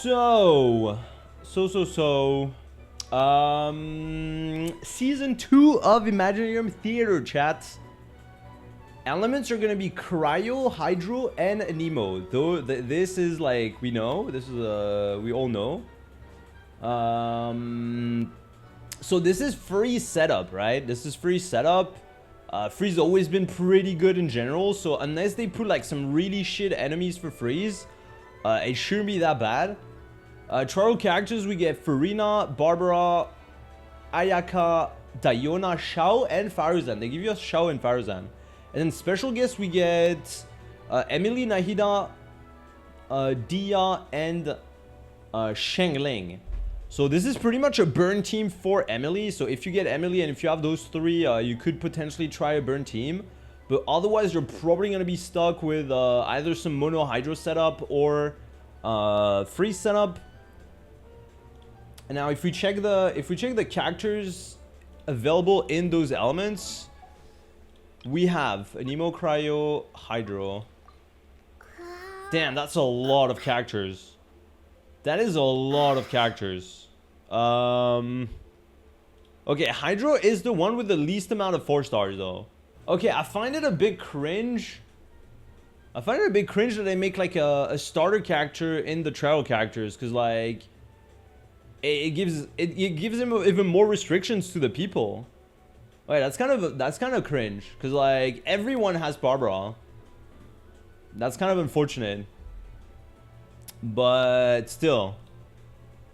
Season 2 of Imaginarium Theater, chats. Elements are gonna be Cryo, Hydro, and Anemo. Though this is like we know. This is we all know. So this is free setup, right? This is free setup. Free's always been pretty good in general. So unless they put like some really shit enemies for freeze, it shouldn't be that bad. Trial characters, we get Farina, Barbara, Ayaka, Diona, Shao, and Faruzan. They give you us Shao and Faruzan. And then special guests, we get Emily, Nahida, Dia, and Shengling. So this is pretty much a burn team for Emily. So if you get Emily and if you have those three, you could potentially try a burn team. But otherwise, you're probably going to be stuck with either some mono hydro setup or free setup. And now if we check the characters available in those elements, we have Anemo, Cryo, Hydro. Damn, that's a lot of characters. That is a lot of characters. Okay, Hydro is the one with the least amount of 4 stars though. Okay, I find it a bit cringe. I find it a bit cringe that they make like a starter character in the trial characters, because like it gives them even more restrictions to the people. Wait, that's kind of cringe, because like everyone has Barbara. That's kind of unfortunate, but still.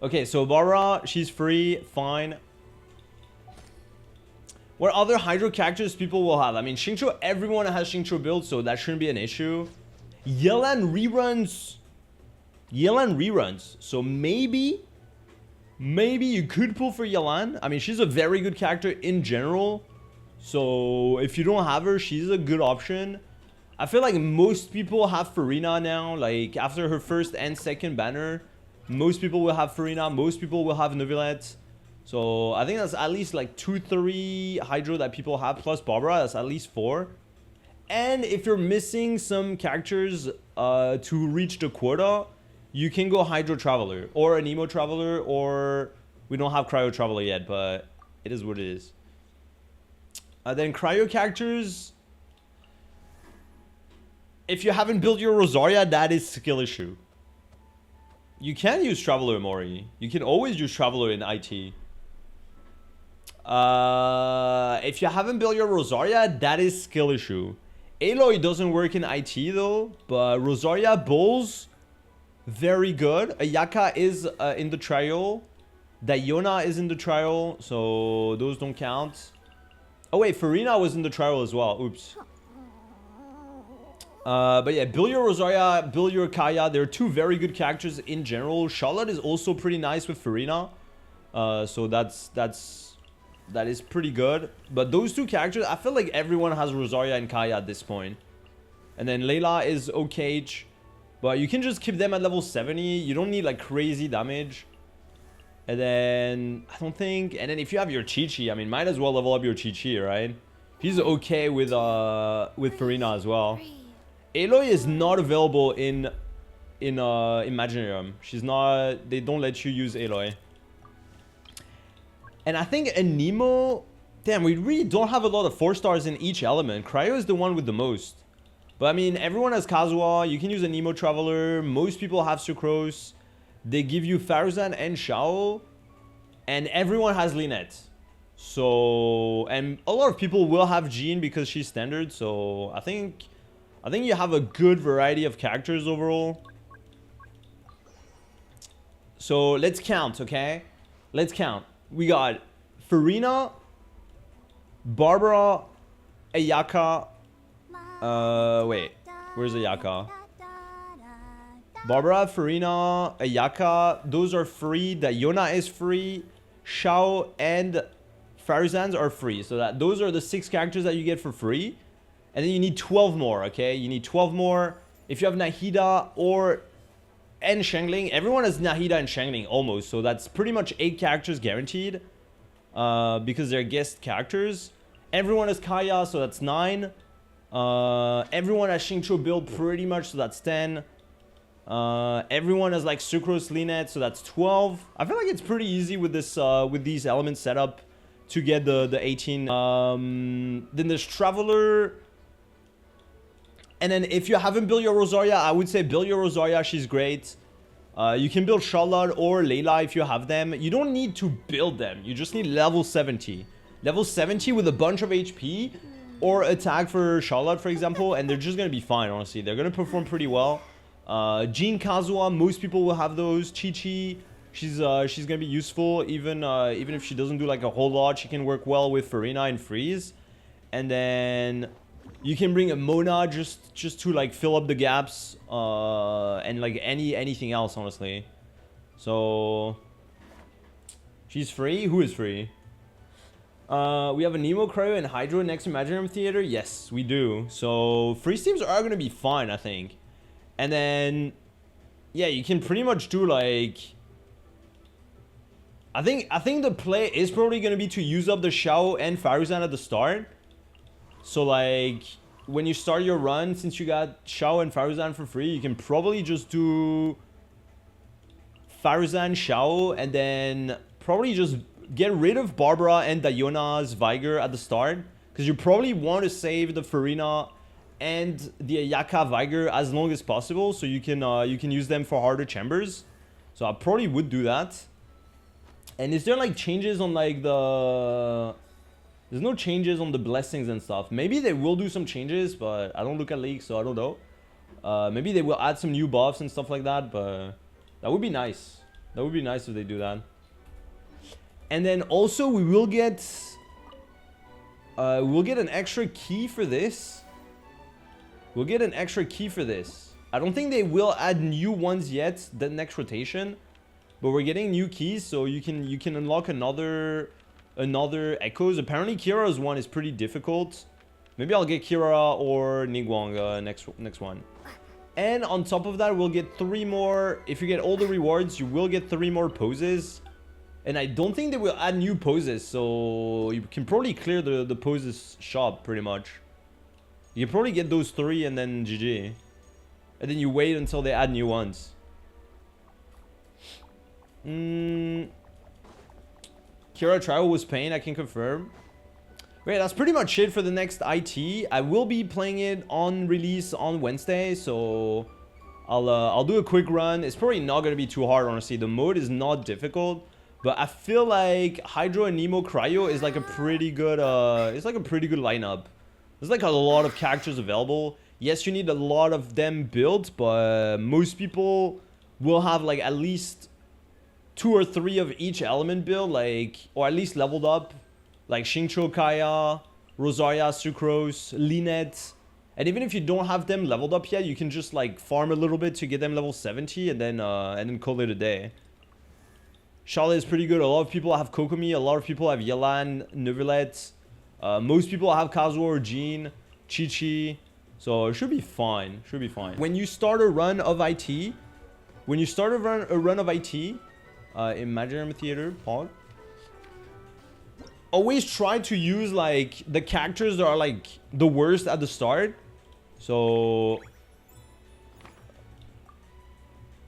Okay, so Barbara, she's free, fine. What other Hydro characters people will have? I mean, Xingqiu, everyone has Xingqiu build, so that shouldn't be an issue. Yelan reruns. So maybe you could pull for Yelan. I mean, she's a very good character in general. So if you don't have her, she's a good option. I feel like most people have Farina now. Like after her first and second banner, most people will have Farina. Most people will have Neuvillette. So I think that's at least like 2-3 Hydro that people have, plus Barbara. That's at least 4. And if you're missing some characters to reach the quota, you can go Hydro Traveler or Anemo Traveler, or we don't have Cryo Traveler yet, but it is what it is. Then Cryo characters, if you haven't built your Rosaria, that is skill issue. You can use Traveler Mori. You can always use Traveler in IT. If you haven't built your Rosaria, that is skill issue. Aloy doesn't work in IT though, but Rosaria Bulls, very good. Ayaka is in the trial. Diona is in the trial, so those don't count. Oh wait, Farina was in the trial as well. Oops. But yeah, build your Rosaria, build your Kaya. They're 2 very good characters in general. Charlotte is also pretty nice with Farina. So that is pretty good. But those 2 characters, I feel like everyone has Rosaria and Kaya at this point. And then Layla is okay. But you can just keep them at level 70. You don't need like crazy damage. And then I don't think. And then if you have your Chi-Chi, I mean, might as well level up your Chi-Chi, right? He's okay with Farina as well. Aloy is not available in Imaginarium. She's not. They don't let you use Aloy. And I think Anemo. Damn, we really don't have a lot of 4 stars in each element. Cryo is the one with the most. But I mean, everyone has Kazuha. You can use Anemo Traveler. Most people have Sucrose. They give you Faruzan and Shao. And everyone has Lynette. So, and a lot of people will have Jean because she's standard. So I think you have a good variety of characters overall. So let's count, okay? Let's count. We got Farina, Barbara, Ayaka. Wait, where's Ayaka? Barbara, Farina, Ayaka. Those are free. Diona is free. Shao and Faruzan's are free. So those are the 6 characters that you get for free. And then you need 12 more, okay? You need 12 more. If you have Nahida and Shengling, everyone has Nahida and Shengling almost. So that's pretty much 8 characters guaranteed. Because they're guest characters. Everyone has Kaya, so that's 9. Everyone has Xingqiu build pretty much, so that's 10. Everyone has like sucrose, linet, so that's 12. I feel like it's pretty easy with this with these elements set up to get the 18. Then there's Traveler. And then if you haven't built your Rosaria, I would say build your Rosaria. She's great. You can build Charlotte or Layla if you have them. You don't need to build them. You just need level 70. Level 70 with a bunch of HP or attack for Charlotte, for example, and they're just going to be fine, honestly. They're going to perform pretty well. Jean Kazuha, most people will have those. Chi-Chi, she's going to be useful. Even if she doesn't do like a whole lot, she can work well with Farina and Freeze. And then you can bring a Mona just to like fill up the gaps, and like anything else, honestly. So she's free. Who is free? We have Anemo, Cryo, and Hydro next Imaginarium Theater. Yes, we do. So free teams are gonna be fine, I think. And then yeah, you can pretty much do like, I think the play is probably gonna be to use up the Xiao and Faruzan at the start. So like when you start your run, since you got Xiao and Faruzan for free, you can probably just do Faruzan, Xiao, and then probably just get rid of Barbara and Dayona's Viger at the start, because you probably want to save the Farina and the Ayaka Viger as long as possible, so you can use them for harder chambers. So I probably would do that. And is there like changes on like the... There's no changes on the blessings and stuff. Maybe they will do some changes, but I don't look at leaks, so I don't know. Maybe they will add some new buffs and stuff like that, but that would be nice. That would be nice if they do that. And then also we will get an extra key for this. We'll get an extra key for this. I don't think they will add new ones yet the next rotation, but we're getting new keys, so you can unlock another echoes. Apparently Kira's one is pretty difficult. Maybe I'll get Kira or Niguang next one. And on top of that, we'll get 3 more. If you get all the rewards, you will get 3 more poses. And I don't think they will add new poses, so you can probably clear the poses shop pretty much. You can probably get those 3 and then GG. And then you wait until they add new ones. Kira Trial was pain, I can confirm. Wait, that's pretty much it for the next IT. I will be playing it on release on Wednesday, so I'll do a quick run. It's probably not going to be too hard, honestly. The mode is not difficult. But I feel like Hydro and Nemo Cryo is like a pretty good it's like a pretty good lineup. There's like a lot of characters available. Yes, you need a lot of them built, but most people will have like at least 2 or 3 of each element build, like, or at least leveled up, like Xingqiu Kaya, Rosaria, Sucrose, Linet. And even if you don't have them leveled up yet, you can just like farm a little bit to get them level 70 and then call it a day. Charlotte is pretty good. A lot of people have Kokomi. A lot of people have Yelan, Neuvillette. Most people have Kazuo or Jean, Chi-Chi. So it should be fine. Should be fine. When you start a run of IT, Imaginarium Theater, Pog, always try to use like the characters that are like the worst at the start. So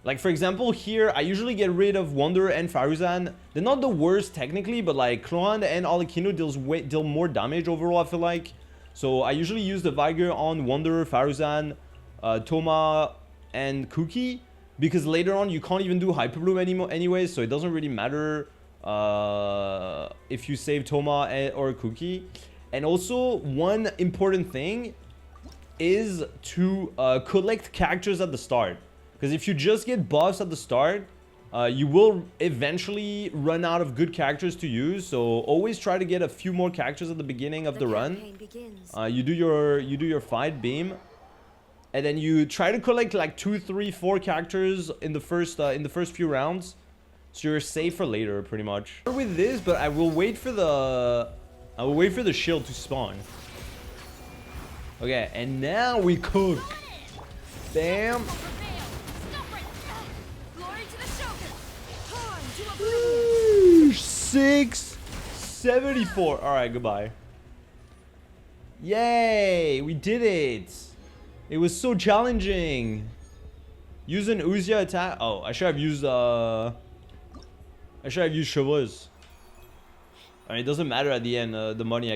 like, for example, here, I usually get rid of Wonder and Faruzan. They're not the worst technically, but like Clohan and Alikino deal more damage overall, I feel like. So I usually use the Viger on Wonder, Faruzan, Toma, and Kuki, because later on you can't even do Hyper Bloom anymore anyways, so it doesn't really matter if you save Toma or Kuki. And also, one important thing is to collect characters at the start. Because if you just get buffs at the start, you will eventually run out of good characters to use. So always try to get a few more characters at the beginning of the run. You do your fight beam, and then you try to collect like 2, 3, 4 characters in the first few rounds, so you're safe for later, pretty much. With this, but I will wait for the shield to spawn. Okay, and now we cook. Damn. 674. All right, goodbye. Yay, we did it. It was so challenging. Use an Uzia attack. Oh, I should have used Chevreuse. I mean, it doesn't matter at the end, the money I get.